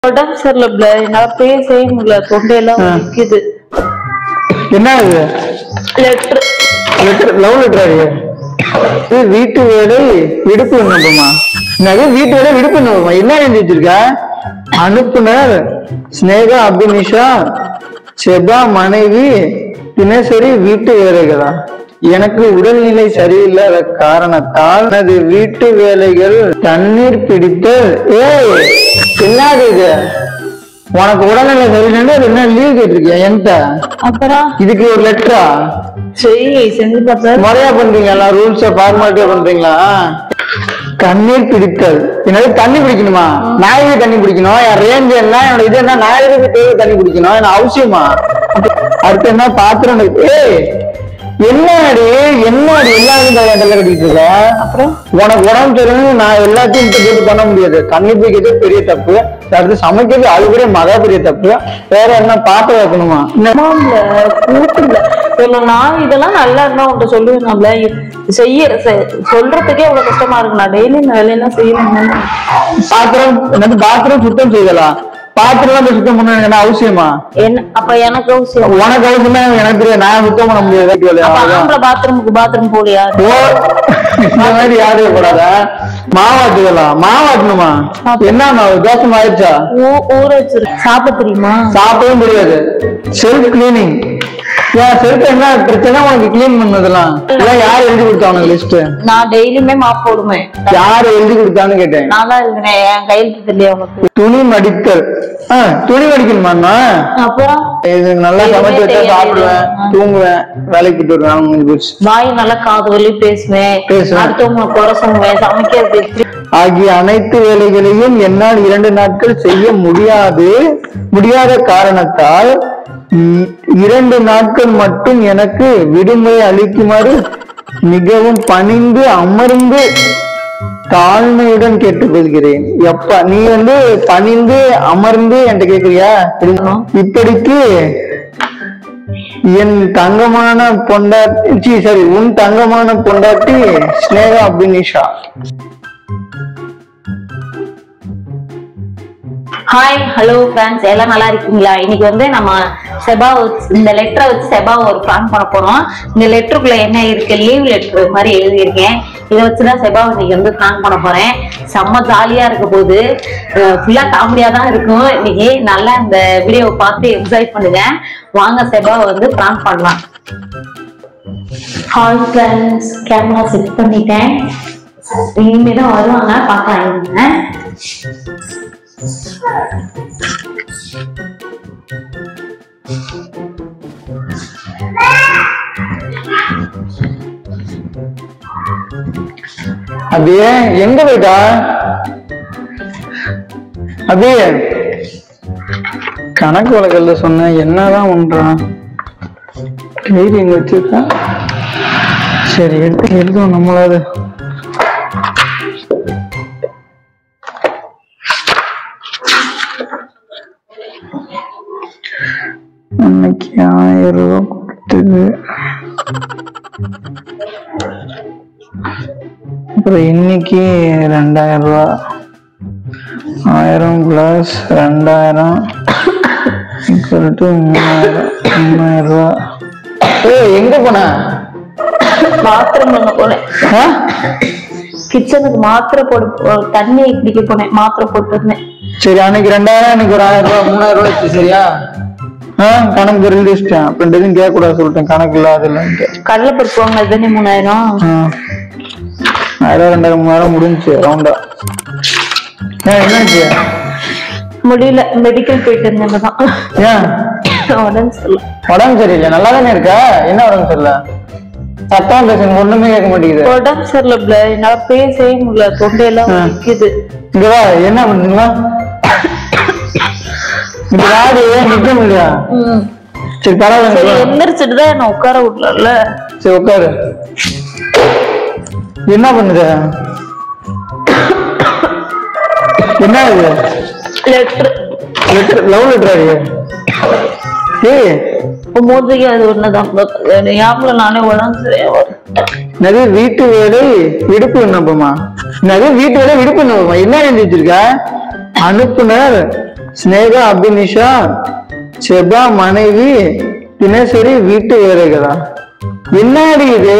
உடம்பு சரியில்ல, என்னால பேசவே முடியல, தொண்டையெல்லாம் வலிக்குது. என்ன இது? லெட்டர். Love letter. வீட்டு வேலை விடுப்பு விண்ணப்பமா? வீட்டு வேலை விடுப்பு விண்ணப்பமா? என்ன எழுதி வச்சிருக்க? அனுப்புனர் ஸ்னேகா அபினிஷா செபா மனைவி தினசரி வீட்டு வேலைகளா? எனக்கு உடல்நிலை சரியில்லாத காரணத்தால் எனது வீட்டு வேலைகள் தண்ணீர் பிடித்தல். என்னது இது? உனக்கு உடல்நிலை சரியில்லைன்னா என்ன லீவ் கேட்டிருக்கியா என்கிட்ட? அப்புறம் இதுக்கு ஒரு லெட்டரா? சரி செஞ்சு பார்த்தா முறையா பண்றீங்களா? ரூல்ஸ ஃபார்மாலிட்டியா பண்றீங்களா? தண்ணீர் பிடித்தல். என்னது தண்ணி பிடிக்கணுமா? நாயகி தண்ணி பிடிக்கணும். என் ரேஞ்ச் என்ன, என்னோட இது என்ன, நாயகி தண்ணி பிடிக்கணும். என்ன அவசியமா? அடுத்து என்ன பாத்திரம்? என்னடி எல்லாரும் கட்டிட்டு இருக்க? அப்புறம் உனக்கு உடம்பு தெரியும், நான் எல்லாத்தையும் போட்டு பண்ண முடியாது. தண்ணி பிடிக்கிறது பெரிய தப்பு, அடுத்து சமைக்கிறது அது கூட மகா பெரிய தப்பு. வேற என்ன பாத்திரம் வைக்கணுமா? நான் இதெல்லாம் நல்லா இருந்தா உன்கிட்ட சொல்லுவேன். சொல்றதுக்கே எவ்வளவு கஷ்டமா இருக்கு. நான் டெய்லி இந்த வேலையெல்லாம் செய்யணும். பாத்திரம் சுத்தம் செய்யலாம். பாத்திரம் சுத்தம் பண்ண அவசியமா? என்ன அப்ப எனக்கு அவசியம்? உனக்கு அவசியமா? எனக்கு தெரியாது, நான் சுத்தம் பண்ண முடியாது. பாத்ரூம் போலியா? இந்த மாதிரி யாரு போடாத. மாவாட்டுக்கலாம். மாவாட்டணுமா? என்ன மாவு? தோசை ஆயிடுச்சா? ஊற வச்சிரு. சாப்பிட தெரியுமா? சாப்பிடவே முடியாது. Self cleaning. செல்ஃப் என்ன பிரச்சனை உனக்கு கிளீன் பண்ணதெல்லாம்? யாரு எழுதி கொடுத்தாங்க லிஸ்ட்? நான் டெய்லியுமே மாப் போடுவேன். யாரு எழுதி கொடுத்தான்னு கேட்டேன். நான் தான் எழுதினேன். என் கையெழுத்து இல்லையா உனக்கு? துணி மடித்தல். துணி மடிக்கணுமா? அப்புறம் இது நல்லா சமைச்சு வச்சா சாப்பிடுவேன், தூங்குவேன், வேலைக்கு போயிட்டு வருவேன். வாய் நல்லா காது வலி பேசுவேன், அடுத்தவங்க குறை சொல்லுவேன், சமைக்கிறது ஆகிய அனைத்து வேலைகளையும் என்னால் 2 நாட்கள் செய்ய முடியாத காரணத்தால் 2 நாட்கள் மட்டும் எனக்கு விடுமுறை அளிக்குமாறு மிகவும் பணிந்து அமர்ந்து தாழ்மையுடன் கேட்டுக்கொள்கிறேன். எப்ப நீ பணிந்து அமர்ந்து என்கிட்ட கேக்குறியா? இப்படிக்கு என் தங்கமான பொண்டாட்டி உன் தங்கமான பொண்டாட்டி ஸ்னேகா அபினிஷா. ஹாய் ஹலோ ஃப்ரெண்ட்ஸ், எல்லாம் நல்லா இருக்கீங்களா? இன்னைக்கு நம்ம செபா இந்த லெட்டரை வச்சு செபாவை ஒரு பிளான் பண்ண போறோம். இந்த லெட்டருக்குள்ள என்ன இருக்கு? லீவ் லெட்டர் மாதிரி எழுதியிருக்கேன். இதை வச்சுதான் செபாவை இன்னைக்கு பிளான் பண்ண போறேன். செம்ம ஜாலியா இருக்க போது, ஃபுல்லா காமெடியா தான் இருக்கும். இன்னைக்கு நல்லா இந்த வீடியோவை பார்த்து என்ஜாய் பண்ணுங்க. வாங்க செபாவை பிளான் பண்ணலாம். ஹாய் ஃப்ரெண்ட்ஸ், கேமரா செட் பண்ணிட்டேன். இனிமேதான் வருவாங்க, பார்க்கலாம். அப்படியே எங்க போயிட்டா? அப்படியே கணக்கு வழக்கல்ல சொன்ன என்னதான் பண்றான்? கைது எங்க வச்சிருக்கா? சரி எடுத்து எழுதும் நம்மளாவது. அன்னைக்கு 1000 ரூபாய் கொடுத்தது, அப்புறம் இன்னைக்கு 2000 ரூபாய். 1000 பிளஸ் 2000 ஈக்குவல் டு 3000 ரூபாய். எங்க போன? பாத்ரூம் பண்ண போனேன். கிச்சனுக்கு மாத்திரை போட்டு தண்ணி குடிக்க போனேன். மாத்திரை போட்டுருந்தேன். சரி, அன்னைக்கு 2000, இன்னைக்கு ஒரு 1000 ரூபாய், 3000 ரூபாய். சரியா? கணக்கு எழுதிச்சிட்டேன். அப்புறம் எதுவும் கேட்க கூடாது சொல்லிட்டேன். கணக்கு இல்லாத கடலை பருப்பு வாங்கினது தானே 3000. 1000, 2000, 3000 முடிஞ்சு ரவுண்டா. என்னாச்சு? முடியல, மெடிக்கல் போயிட்டு இருந்தேன். ஏன்? உடம்பு சரியில்லை. நல்லா தானே இருக்கா? என்ன உடம்பு சரியில்லை? சத்தம் பேசுங்க, ஒண்ணுமே கேட்க மாட்டேங்குது. உடம்பு சரியில்ல, என்னால பேசவே முடியல, தொண்டையெல்லாம் வலிக்குது. இங்க வா, என்ன பண்ணுங்களா? இப்ப யாரு நிக்க முடியா? சரி பரவாயில்ல, எந்திரிச்சுட்டுதான் என்ன உட்கார விடல. சரி உட்காரு. என்ன பண்ணுது? என்ன இது? லெட்டர். Love letter. மூஞ்சிக்கு அது ஒண்ணுதான். நானே உடம்பு வீட்டு வேலை விடுப்பு விண்ணப்பமா? வீட்டு வேலை விடுப்பு விண்ணப்பமா? என்ன எழுதி வச்சிருக்க? அனுப்புனர் ஸ்னேகா அபினிஷா செபா மனைவி தினசரி வீட்டு வேலைகளா? என்னடி இது?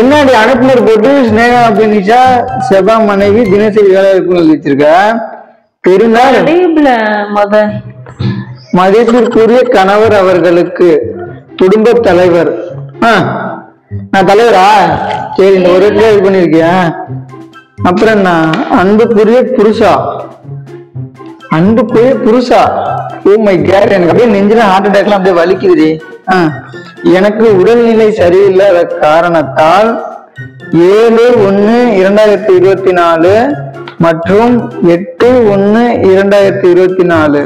என்னடி அனுப்புனர் போட்டு ஸ்னேகா அபினிஷா செபா மனைவி தினசரி வேலை இருக்குன்னு வச்சிருக்க? பெருநாள் மதிப்பிற்குரிய கணவர் அவர்களுக்கு குடும்ப தலைவர். நான் தலைவரா? சரி, இந்த ஒரு இடத்துல இது பண்ணிருக்கேன். அப்புறம் என்ன? அன்புக்குரிய புருஷா. அன்புக்குரிய புருஷா. ஓ மை காட், எனக்கு அப்படியே நெஞ்சில ஹார்ட் அட்டாக்லாம் அப்படியே வலிக்குது. எனக்கு உடல்நிலை சரியில்லாத காரணத்தால் 7/1/2024 மற்றும் 8/1/2024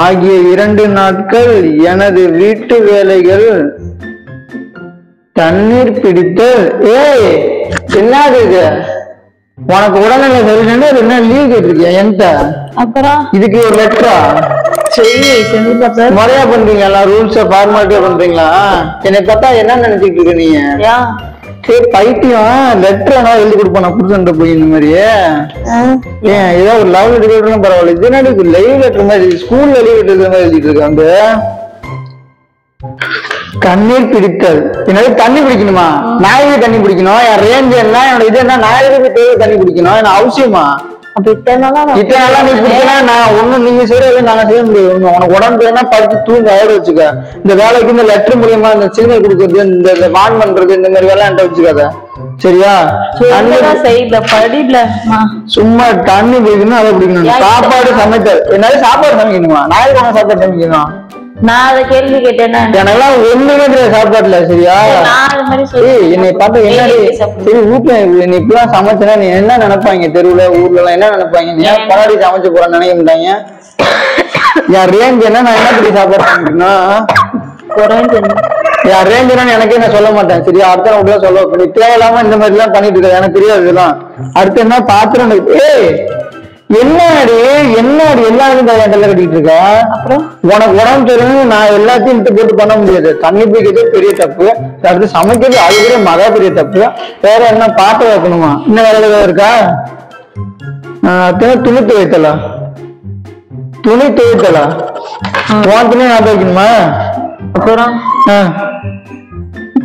ஆகிய 2 நாட்கள் எனது வீட்டு வேலைகள் தண்ணீர் பிடித்தல். என்னது இது? உனக்கு உடல்நிலை சரியில்லைன்னா என்ன லீவ் கேட்டிருக்கியா என்கிட்ட? அப்புறம் இதுக்கு ஒரு லெட்டரா? முறையா பண்றீங்களா? ரூல்ஸ் ஃபார்மாலிட்டியா பண்றீங்களா? என்னை பார்த்தா என்ன நினைச்சிட்டு இருக்க நீங்க? சரி பைத்தியம், லெட்டர் என்ன எழுதி கொடுப்பானா புருஷன் போய் இந்த மாதிரி? ஏன் ஏதாவது ஒரு லவ் லெட்டர் பரவாயில்ல, இது என்ன லைவ் லெட்டர் மாதிரி ஸ்கூல்ல லீவ் லெட்டர் மாதிரி எழுதிட்டு இருக்காங்க. தண்ணீர் பிடித்தல். என்னது தண்ணி பிடிக்கணுமா? நாயகி தண்ணி பிடிக்கணும். என் ரேஞ்ச் என்ன, என்னோட இது என்ன, நாயகி தேவை தண்ணி பிடிக்கணும். என்ன அவசியமா? இத்தனை நாளா நீ பிடிச்சா நான் ஒண்ணும் நீங்க செய்யறது நாங்க செய்ய முடியாது. உனக்கு உடம்பு வேணா படிச்சு தூங்க ஆயிட வச்சுக்க. இந்த வேலைக்கு இந்த லெட்டர் மூலியமா இந்த சிக்னல் கொடுக்கறது, இந்த வான் பண்றது, இந்த மாதிரி வேலை என்கிட்ட வச்சுக்காத. சரியா? சும்மா தண்ணி பிடிக்கணும், அதை பிடிக்கணும். சாப்பாடு சமைத்தல். என்னது சாப்பாடு சமைக்கணுமா? நாயகி சாப்பாடு சமைக்கணும். நான் அத கேள்வி கேட்டேன். எனக்கெல்லாம் ஒண்ணுமே தெரியாது சாப்பாட்டுல. சரியா? என்னை பார்த்து என்னடி சரி வீட்டுல நீ இப்பெல்லாம் சமைச்சனா நீ என்ன நினைப்பாங்க? தெருவுல ஊர்ல எல்லாம் என்ன நினைப்பாங்க? நீ பலாடி சமைச்சு போறேன்னு நினைக்க மாட்டாங்க. என் ரேஞ்ச் என்ன, நான் என்ன படி சாப்பாடு சமைக்கணும்னா என் ரேஞ்ச் என்னன்னு எனக்கே நான் சொல்ல மாட்டேன். சரியா? அடுத்த வீட்டுல சொல்ல தேவையில்லாம இந்த மாதிரி எல்லாம் பண்ணிட்டு இருக்காது, எனக்கு தெரியாது இதெல்லாம். அடுத்து என்ன பாத்திரம் என்னடி எல்லாரும் கல்ல கட்டிட்டு இருக்க? அப்புறம் உனக்கு உடம்பு தெரியும், நான் எல்லாத்தையும் விட்டு போட்டு பண்ண முடியாது. தண்ணி பிடிக்கிறது பெரிய தப்பு, அடுத்து சமைக்கிறது அது கூட மகா பெரிய தப்பு. வேற என்ன பாட்டு வைக்கணுமா? இன்னும் வேலை ஏதாவது இருக்கா? துணி துவைத்தலா? உன் துணி நான் துவைக்கணுமா? அப்புறம்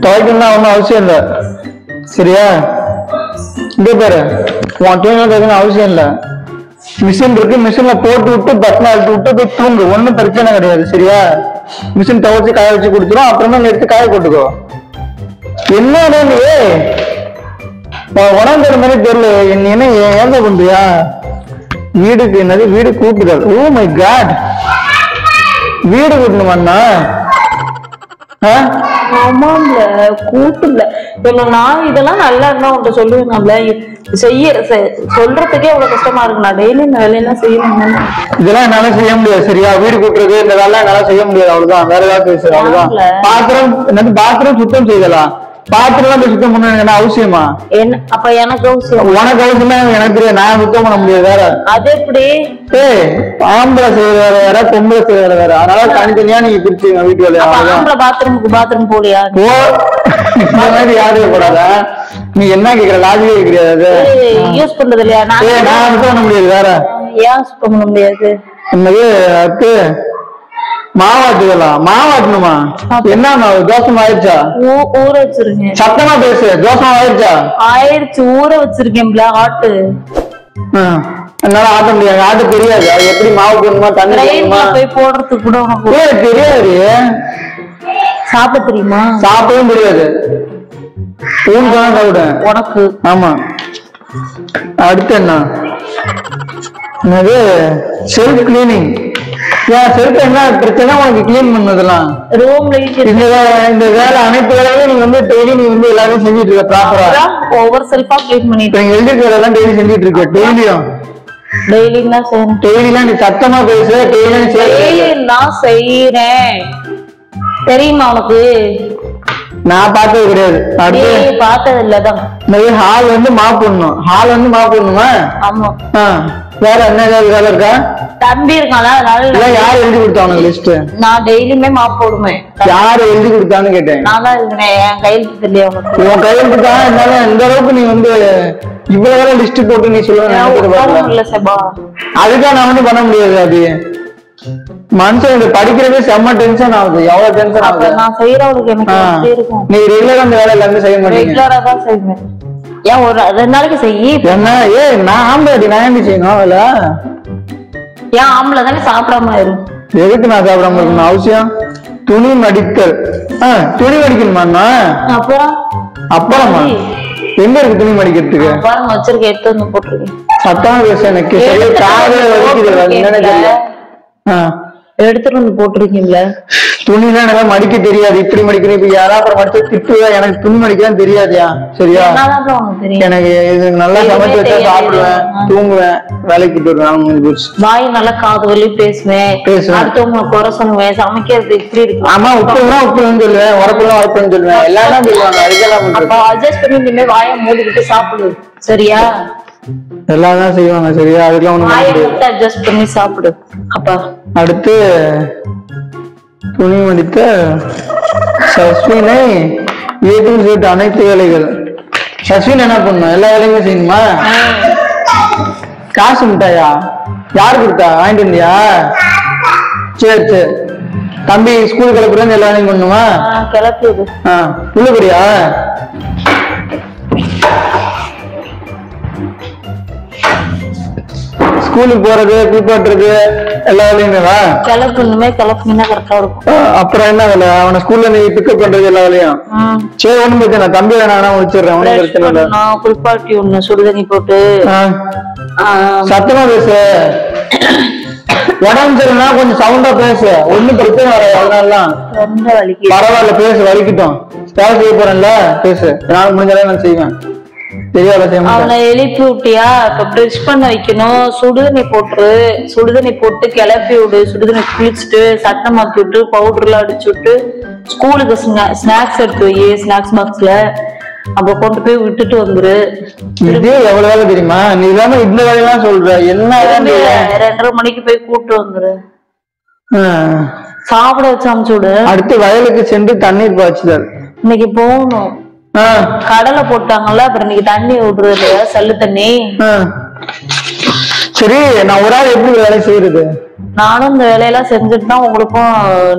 துவைக்கணும்னா ஒன்னும் அவசியம் இல்லை. சரியா? இங்க பாரு, உன் துணி துவைக்கணும் அவசியம் இல்லை. மிஷின் இருக்கு, மிஷின்ல போட்டு விட்டு பட்டனை அழுத்தி விட்டு போய் தூங்கு, ஒன்னும் பிரச்சனை கிடையாது. சரியா? மிஷின் துவைச்சு காய வச்சு கொடுத்துரும், அப்புறமா எடுத்து காய போட்டுக்கோ. என்ன உடம்பு மாதிரி தெரியல, என்ன ஏங்க பண்றியா? வீடுக்கு என்னது? வீடு கூட்டுதல். ஓ மை காட், வீடு கூட்டணுமாண்ணா? கூட்டுல நான் இதெல்லாம் நல்லா இருந்தா உன்கிட்ட சொல்லுவேன். சொல்றதுக்கே அவ்வளவு கஷ்டமா இருக்கு. நான் டெய்லி இந்த வேலையெல்லாம் செய்யணும். இதெல்லாம் என்னால செய்ய முடியாது. சரியா? வீடு கூட்டுறது இந்த வேலை என்னால செய்ய முடியாது. அவ்வளவுதான், வேற ஏதாவது அவ்வளவுதான். பாத்திரம் என்னது? பாத்திரம் சுத்தம் செய்யலாம். பாத்திரம் சுத்தம் பண்ண என்ன அவசியமா? அப்ப எனக்கு அவசியம், உனக்கு அவசியமா? எனக்கு தெரியாது, நான் சுத்தம் பண்ண முடியாது. வேற அது எப்படி? ஆம்பளை செய்யற வேற வேற, பொம்பளை செய்யற வேற. அதனால தனித்தனியா நீங்க பிரிச்சுங்க வீட்டு வேலையா. பாத்ரூம் போலியா? இந்த மாதிரி யாரும் கூடாத. நீ என்ன கேக்குற? லாஜிக்கே கிடையாது. யூஸ் பண்றது இல்லையா? நான் சுத்தம் பண்ண முடியாது. வேற ஏன் சுத்தம் பண்ண முடியாது? என்னது? மாவாட்டுக்கலாம். மாவாட்டணுமா? என்ன மாவு? தோசை ஆயிடுச்சா? ஊற வச்சிருக்கேன். சத்தமா பேசு. தோசை ஆயிடுச்சா? ஆயிடுச்சு, ஊற வச்சிருக்கேன். ஆட்டு என்னால ஆட்ட முடியாது, ஆட்ட தெரியாது. அது எப்படி மாவு போடணுமா தண்ணி போய் போடுறதுக்கு கூட தெரியாது. சாப்பிட தெரியுமா? சாப்பிடவும் தெரியாது. உனக்கு ஆமா. அடுத்து என்ன? Self cleaning. செல்ஃப் என்ன பிரச்சனை உனக்கு கிளீன் பண்ணதெல்லாம்? இந்த வேலை அனைத்து வேலையும் நீ வந்து டெய்லி நீ வந்து எல்லாரும் செஞ்சுட்டு இருக்க ப்ராப்பரா. ஓவர் செல்ஃபா கிளீன் பண்ணிட்டு எழுதிட்டு வேலைலாம் டெய்லி செஞ்சுட்டு இருக்க. டெய்லியும் டெய்லிலாம் நீ சத்தமா பேசு. டெய்லி நான் செய்யறேன் தெரியுமா உனக்கு? நான் பார்த்தது கிடையாது. நீ பார்த்தது இல்லதான். ஹால் வந்து மாப் பண்ணணும். ஹால் வந்து மாப் பண்ணணுமா? ஆமா. வேற என்ன ஏதாவது வேலை இருக்கா? தம்பி இருக்கானா, அதனால யாரு எழுதி கொடுத்தாங்க லிஸ்ட்? நான் டெய்லியுமே மாப் போடுவேன். யாரு எழுதி கொடுத்தான்னு கேட்டேன். நான் தான் எழுதினேன். என் கையெழுத்து தெரியல. உன் கையெழுத்து தான். இருந்தாலும் இந்த அளவுக்கு நீ வந்து இவ்வளவு லிஸ்ட் போட்டு நீ சொல்லுவேன். செபா அதுதான் நான் வந்து பண்ண முடியாது. அது மனுஷன் படிக்கிறதே செம்ம டென்ஷன் ஆகுது. எவ்வளவு டென்ஷன் ஆகுது. நான் செய்யறவங்களுக்கு எனக்கு இருக்கும். நீ ரெகுலரா அந்த வேலை எல்லாமே செய்ய மாட்டீங்க. ரெகுலரா தான் செய்வேன். ஏன் ஒரு 2 நாளைக்கு செய்யி என்ன? நான் ஆம்பளை, நான் எப்படி செய்யணும் அவள? ஏன் ஆம்பளை தானே சாப்பிடாம இருக்கும். எதுக்கு நான் சாப்பிடாம இருக்கணும் அவசியம்? துணி மடித்தல். துணி மடிக்கணுமா? அப்புறம் அப்புறமா எங்க இருக்கு துணி மடிக்கிறதுக்கு? பாருங்க வச்சிருக்க, எடுத்து வந்து போட்டிருக்கேன். சத்தமா பேச எனக்கு எடுத்துட்டு வந்து போட்டிருக்கீங்களா? துணிலாம் எனக்கு மடிக்க தெரியாது. இப்படி மடிக்கணும். இப்ப யாராவது மடிச்சு திட்டுவேன். எனக்கு துணி மடிக்கலாம் தெரியாதியா? சரியா? எனக்கு இது நல்லா சமைச்சு வச்சா சாப்பிடுவேன், தூங்குவேன், வேலைக்கு போயிடுவேன். வாய் நல்லா காது வலி பேசுவேன். அடுத்தவங்க குறை சொல்லுவேன். சமைக்கிறது இப்படி இருக்கு. ஆமா, உப்புலாம் உப்புன்னு சொல்லுவேன், உரப்புலாம் உரப்புன்னு சொல்லுவேன். எல்லாரும் சொல்லுவாங்க. அதுக்கெல்லாம் அட்ஜஸ்ட் பண்ணி இந்த மாதிரி வாயை மூடிக்கிட்டு சாப்பிடு. சரியா? எல்லாம் தான் செய்வாங்க. சரியா? அதுக்கெல்லாம் ஒண்ணு அட்ஜஸ்ட் பண்ணி சாப்பிடு. அப்பா அடுத்து துணி மடித்த சஸ்வினை ஏற்று அனைத்து வேலைகள். சஸ்வின் என்ன பண்ணும்? எல்லா வேலையுமே செய்யணுமா? காசு மிட்டாயா யாரு கொடுத்தா? வாங்கிட்டு வந்தியா? சரி சரி. தம்பி ஸ்கூல் கிளப்புறேன்னு எல்லா வேலையும் பண்ணுமா? கிளப்புது. உள்ளபடியா? ஸ்கூலுக்கு போறது, குளிப்பாட்டுறது எல்லா வேலையுமேவா? கிளப்புமே கிளப்புனா கரெக்டா இருக்கும். அப்புறம் என்ன வேலை? அவனை ஸ்கூல்ல நீ பிக்கப் பண்றது எல்லா வேலையும்? சரி, ஒண்ணும் பிரச்சனை. தம்பி வேணா முடிச்சிடுறேன். ஒண்ணும் பிரச்சனை இல்ல. குளிப்பாட்டி ஒண்ணு சுடுதண்ணி போட்டு சத்தமா பேசு. உடம்பு சரினா கொஞ்சம் சவுண்டா பேசு. ஒண்ணும் பிரச்சனை வராது. அதனாலதான் பரவாயில்ல, பேசு, வலிக்கிட்டோம். வேலை செய்ய போறேன்ல, பேசு. நான் முடிஞ்சாலே நான் செய்வேன். அவனை எழுப்பி விட்டியா? இப்ப பிரஷ் பண்ண வைக்கணும். சுடுதண்ணி போட்டு கிளப்பி விடு. சுடுதண்ணி குளிச்சுட்டு சட்டை மாத்தி விட்டு பவுடர் எல்லாம் அடிச்சு விட்டு ஸ்கூலுக்கு ஸ்நாக்ஸ் எடுத்து வை. ஸ்நாக்ஸ் பாக்ஸ்ல அப்ப கொண்டு போய் விட்டுட்டு வந்துரு. இதே எவ்வளவு வேலை தெரியுமா? நீ இல்லாம இந்த வேலையெல்லாம் சொல்ற. என்ன 2:30 மணிக்கு போய் கூப்பிட்டு வந்துரு. சாப்பிட வச்சு அமுச்சு விடு. அடுத்து வயலுக்கு சென்று தண்ணீர் பாய்ச்சுதல். இன்னைக்கு போகணும். கடலை போட்டாங்கல்ல, அப்புறம் இன்னைக்கு தண்ணி விடுறது இல்லையா? சல்லு தண்ணி. சரி, நான் ஒரு ஆள் எப்படி வேலை செய்யறது? நானும் இந்த வேலையெல்லாம் செஞ்சுட்டு தான் உங்களுக்கும்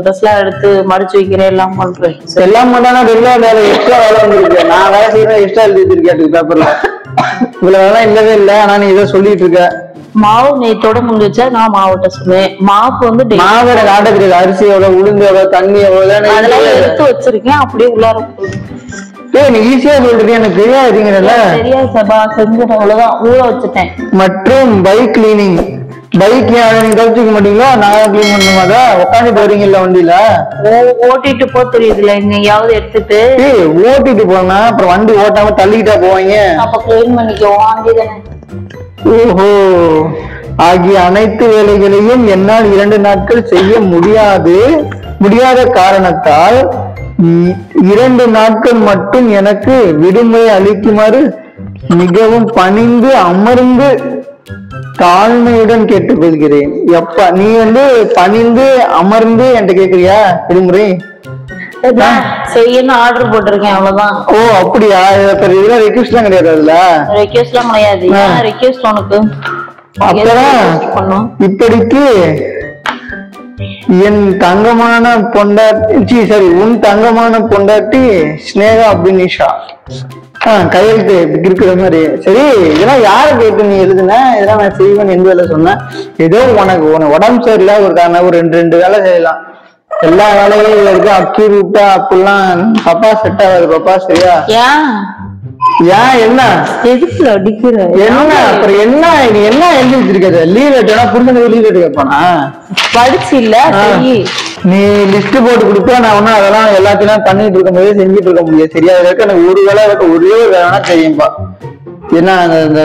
ட்ரெஸ் எல்லாம் எடுத்து மடிச்சு வைக்கிறேன், எல்லாம் பண்றேன். எல்லாம் பண்ணா எல்லா வேலை எக்ஸ்ட்ரா வேலை வந்துருக்கு. நான் வேலை செய்யறேன், எக்ஸ்ட்ரா எழுதி வச்சிருக்கேன் பேப்பர்ல. இவ்வளவு வேலை இல்லவே இல்லை. ஆனா நீ இதை சொல்லிட்டு இருக்க. மாவு நேத்தோட முடிஞ்சா நான் மாவட்ட சொல்லுவேன். மாவு வந்து மாவு எனக்கு ஆட்ட தெரியாது. அரிசி எவ்வளவு, உளுந்து எவ்வளவு, தண்ணி எவ்வளவு, அதெல்லாம் எடுத்து வச்சிருக்கேன். அப்படியே உள்ளார நீ ஈஸியா சொல்றது எனக்கு தெரியாதுங்கிறத. தெரியாது சபா, செஞ்சுட்டேன். அவ்வளவுதான், ஊற வச்சுட்டேன். மற்றும் பைக் கிளீனிங். பைக் நீங்க கழிச்சுக்க மாட்டீங்களா? நான் கிளீன் பண்ணுமாதா? உட்காந்துட்டு வரீங்கல்ல வண்டியில? ஓட்டிட்டு போ தெரியுதுல, எங்கேயாவது எடுத்துட்டு ஓட்டிட்டு போனா அப்புறம் வண்டி ஓட்டாம தள்ளிக்கிட்டா போவாங்க. அப்ப கிளீன் பண்ணிக்கோ வாங்கிதானே. ஓஹோ, ஆகிய அனைத்து வேலைகளையும் என்னால் 2 நாட்கள் செய்ய முடியாத காரணத்தால் 2 நாட்கள் மட்டும் எனக்கு விடுமுறை அளிக்குமாறு மிகவும் பணிந்து அமர்ந்து தாழ்மையுடன் கேட்டுக்கொள்கிறேன். எப்ப நீ வந்து பணிந்து அமர்ந்து என்கிட்ட கேக்குறியா விடுமுறை? செய்யணும் ஆர்டர் போட்டிருக்கேன், அவ்வளவுதான். ஓ அப்படியா? இதெல்லாம் ரெக்வெஸ்ட் எல்லாம் கிடையாது. அதுல ரெக்வெஸ்ட் எல்லாம் கிடையாது. ரெக்வெஸ்ட் உனக்கு அப்பதான் இப்படிக்கு என் தங்கமான பொண்டாட்டி, சரி உன் தங்கமான பொண்டாட்டி ஸ்னேகா அபினிஷா. கையெழுத்து இருக்கிற மாதிரி. சரி, இதெல்லாம் யார கேட்டு நீ எழுதுன? இதெல்லாம் நான் செய்வேன் எந்த வேலை சொன்னேன்? ஏதோ உனக்கு உடம்பு சரியில்லை ஒரு காரணம், ஒரு 2 வேலை செய்யலாம். எல்லா வேலையும் இருக்கு. அக்கி விட்டா அப்படிலாம் பாப்பா செட் ஆகாது பாப்பா. சரியா? ஏன் என்ன எதுக்கு அடிக்கிற? என்ன அப்புறம் என்ன? நீ என்ன எழுதி வச்சிருக்க? லீவ் லெட்டரா? புரிஞ்சு லீவ் லெட்டர் கேட்பானா? படிச்சு இல்ல நீ லிஸ்ட் போட்டு கொடுத்தா நான் ஒன்னும் அதெல்லாம் எல்லாத்தையும் பண்ணிட்டு இருக்க முடியாது, செஞ்சுட்டு இருக்க முடியாது. சரியா? எனக்கு ஒரு வேலை ஒரே ஒரு வேலைனா தெரியும்பா. என்ன இந்த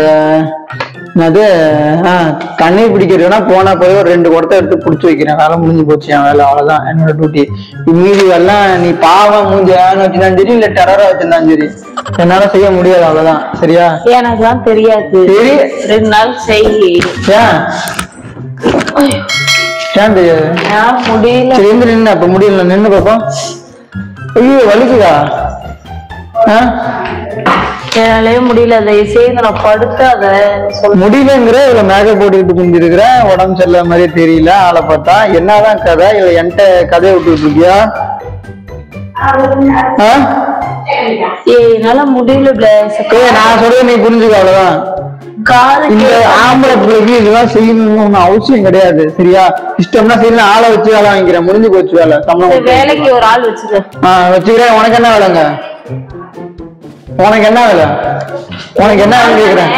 அது தண்ணீர் பிடிக்கிறதுனா போனா போய் ஒரு 2 குடத்தை எடுத்து புடிச்சு வைக்கிறேன். வேலை முடிஞ்சு போச்சு, என் வேலை அவ்வளவுதான். என்னோட டியூட்டி. மீதி எல்லாம் நீ பாவம் மூஞ்சி வச்சிருந்தாலும் சரி இல்ல டெரரா வச்சிருந்தாலும் சரி என்னால செய்ய முடியாது, அவ்வளவுதான். சரியா? எனக்குதான் தெரியாது. சரி 2 நாள் செய். ஏன் தெரியாது? முடியல. சரி எந்த நின்று அப்ப முடியல, நின்று பாப்போம். ஐயோ வலிக்குதா? என்னாலே முடியல. அதை செய்து நான் படுத்தாத முடியலங்கிற இவ்வளவு மேக்கப் போட்டுக்கிட்டு குந்திருக்கிறேன், உடம்பு சரியில்ல மாதிரியே தெரியல. ஆளை பார்த்தா என்னதான் கதை? இல்ல என்கிட்ட கதையை விட்டுட்டு இருக்கியா? என்னால முடியல. நான் சொல்றது நீ புரிஞ்சுக்க, அவ்வளவுதான். இந்த ஆம்பளை பிள்ளைக்கு இதெல்லாம் செய்யணும்னு அவசியம் கிடையாது. சரியா? இஷ்டம்னா செய்யணும். ஆளை வச்சு வேலை வாங்கிக்கிறேன், முடிஞ்சு போச்சு வேலை. சம்பளம் வேலைக்கு ஒரு ஆள் வச்சுக்கிறேன். உனக்கு என்ன வேலைங்க? உனக்கு என்ன வேலை? உனக்கு என்ன வேலை கேக்குறேன்?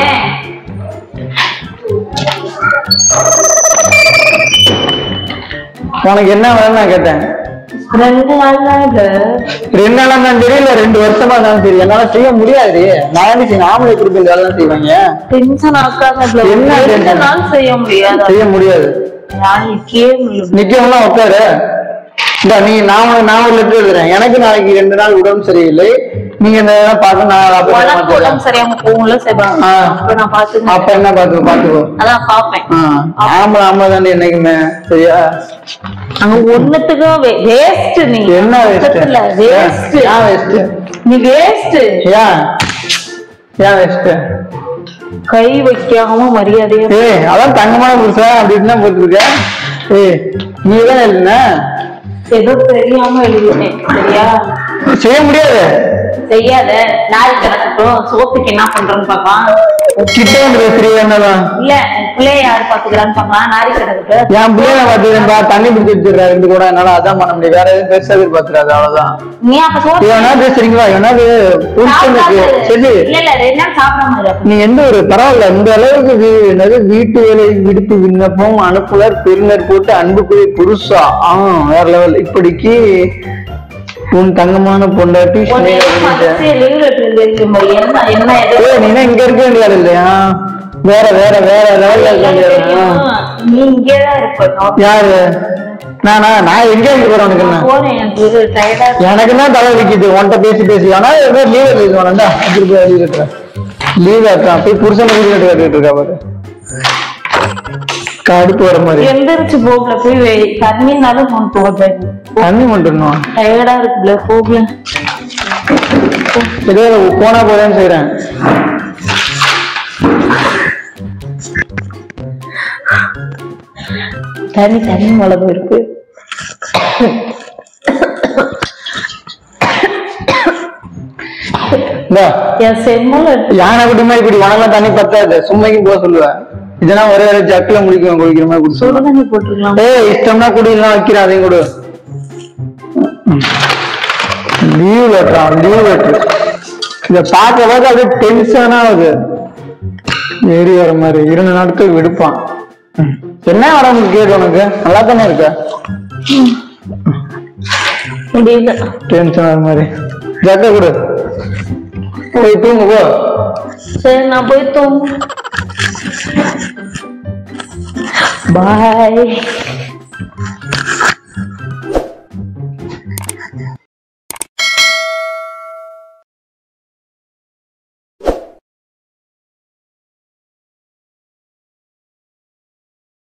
உனக்கு என்ன வேலை நான் கேட்டேன். 2 நாள் தான். 2 நாளா தான் தெரியல, 2 வருஷமா தான் தெரியும். என்னால செய்ய முடியாது. நான் ஆம்பளை குறிப்பிட்ட வேலை தான் செய்வாங்க. என்ன செய்ய முடியாது, செய்ய முடியாது. நிக்கவெல்லாம் உட்காரு. நீ நான் ஒரு லெட்டர் எழுதுறேன். எனக்கு நாளைக்கு 2 நாள் உடம்பு சரியில்லை, நீங்க இந்த பாக்க உடம்பு சரியாம போகும்ல. அப்ப என்ன பாத்துக்கோ. அதான் பாப்பேன். ஆம்பளை தாண்டி என்னைக்குமே. சரியா? அங்க ஒண்ணுத்துக்கும் வேஸ்ட். நீ என்ன வேஸ்ட்? நீ வேஸ்ட். ஏன் வேஸ்ட்? கை வைக்காம மரியாதையா. அதான் தங்கமான புருஷன் அப்படின்னு தான் போட்டுருக்க. நீதான் எழுதுன? ஏதோ தெரியாம எழுதினேன். சரியா? செய்ய முடியாது. செய்யாத. நாய் கிடக்கட்டும், சோத்துக்கு என்ன பண்றோம்னு பாக்கலாம். கிட்ட வந்து என்னதான் இல்ல பிள்ளைய யாரு பாத்துக்கிறான்னு பாக்கலாம். நாய் கிடக்கட்டும். என் பிள்ளைய பாத்துக்கிறேன்பா, தண்ணி பிடிச்சி வச்சிருக்காரு 2 கூட. என்னால அதான் பண்ண முடியும். வேற எதுவும் பெருசா எதிர்பார்த்துறாது, அவ்வளவுதான். நீ அப்ப பேசுறீங்களா? ஏன்னாது சரி. இல்ல 2 நாள் சாப்பிடாம நீ எந்த ஒரு பரவாயில்ல. இந்த அளவுக்கு என்னது வீட்டு வேலை விடுப்பு விண்ணப்பம் அனுப்புனர் பெருநர் போட்டு அன்புக்குரிய புருஷா. வேற லெவல். இப்படிக்கு உன் தங்கமான பொண்டாட்டி நீ இங்க இருக்க வேண்டியது இல்லையா? வேற வேற வேற யாரு? நான் எங்க இருந்து போறேன்? எனக்கு தான் தலை வைக்குது உன்கிட்ட பேசி. ஆனா லீவ் எழுதுவானண்டா, லீவ் கட்டுறேன். லீவ் ஆட்டான் போய் புருஷன் லீவ் கட்டிட்டு இருக்கா பாரு. கடுப்பு வர மாதிரி எந்திரிச்சு போகல. போய் தண்ணினாலும் தண்ணி மட்டும் டயர்டா இருக்குல்ல. போகல. போனா போறேன்னு செய்யறேன். தண்ணி மிளகு இருக்கு. யானை குட்டி மாதிரி இப்படி உனக்கெல்லாம் தண்ணி பத்தாது, சும்மைக்கும் போக சொல்லுவேன். இதெல்லாம் ஒரே ஜக்குல குளிக்கிற மாதிரி குடிச்சு. இஷ்டம்னா குடியெல்லாம் வைக்கிறேன், அதையும் கொடு. லீவ் லெட்டர் இத பார்க்க பார்க்க அப்படியே டென்ஷனா ஆகுது. ஏறி வர மாதிரி 2 நாட்கள் விடுப்பான். என்ன உடம்புக்கு கேடு? உனக்கு நல்லா தானே இருக்க? முடியல. டென்ஷன் ஆகிற மாதிரி. ஜக்க கொடு, போய் தூங்கு போ. சரி நான் போய் தூங்கு. பாய்.